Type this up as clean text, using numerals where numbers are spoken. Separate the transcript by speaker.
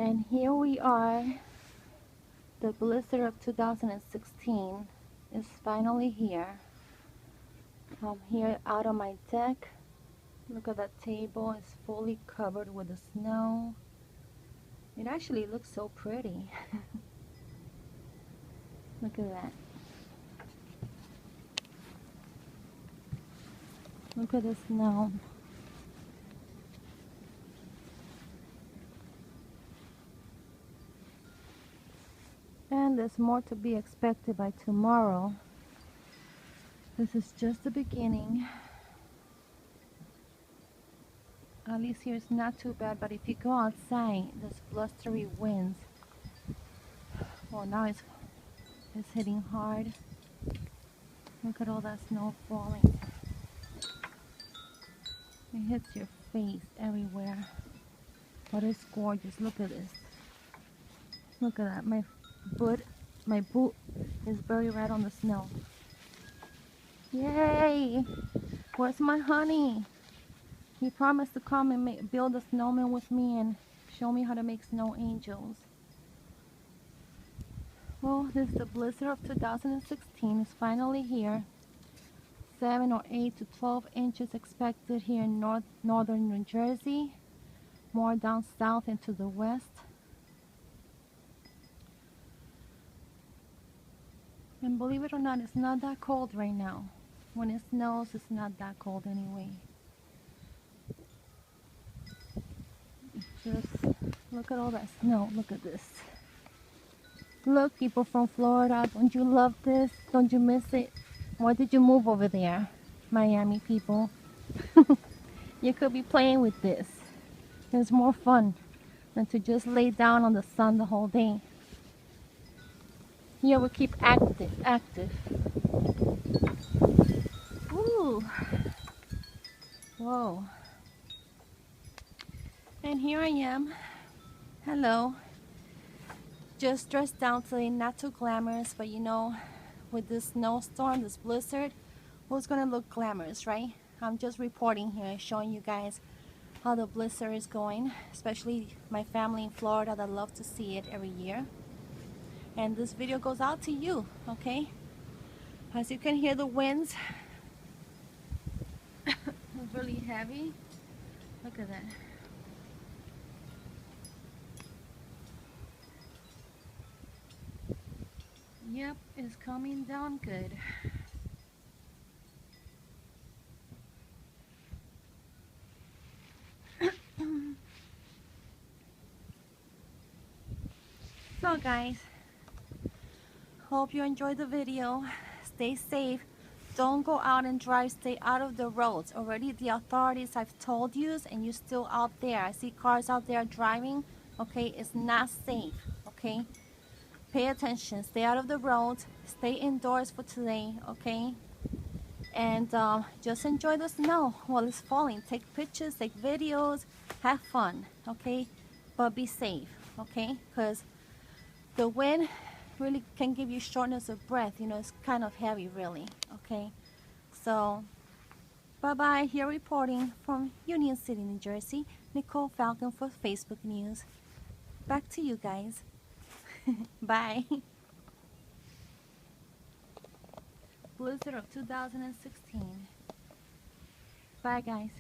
Speaker 1: And here we are. The blizzard of 2016 is finally here. I'm here out on my deck. Look at that table, it's fully covered with the snow. It actually looks so pretty. Look at that. Look at the snow. And there's more to be expected by tomorrow. This is just the beginning. At least here it's not too bad, but if you go outside, there's blustery winds. Well, now it's hitting hard. Look at all that snow falling. It hits your face everywhere. But it's gorgeous. Look at this. Look at that. My boot is buried right on the snow. Yay! Where's my honey? He promised to come and build a snowman with me and show me how to make snow angels. Well, this is the blizzard of 2016. It's finally here. 7 or 8 to 12 inches expected here in northern New Jersey. More down south into the west. And believe it or not, it's not that cold right now. When it snows, it's not that cold anyway. Just look at all that snow. Look at this. Look, people from Florida, don't you love this? Don't you miss it? Why did you move over there, Miami people? You could be playing with this. It's more fun than to just lay down on the sun the whole day. Here we keep active. Ooh. Whoa. And here I am. Hello. Just dressed down today, not too glamorous, but you know, with this snowstorm, this blizzard, who's gonna look glamorous, right? I'm just reporting here, showing you guys how the blizzard is going, especially my family in Florida that love to see it every year. And this video goes out to you, okay? As you can hear the winds, it's really heavy. Look at that. Yep, it's coming down good. So guys, hope you enjoyed the video. Stay safe. Don't go out and drive. Stay out of the roads. Already the authorities have told you, and you're still out there. I see cars out there driving. Okay, it's not safe. Okay, pay attention. Stay out of the roads. Stay indoors for today. Okay, and just enjoy the snow while it's falling. Take pictures, take videos, have fun. Okay, but be safe. Okay, because the wind really can give you shortness of breath. You know, it's kind of heavy, really. Okay, so bye-bye. Here reporting from Union City, New Jersey, Nicole Falcon for Facebook News. Back to you guys. Bye. Blizzard of 2016. Bye, guys.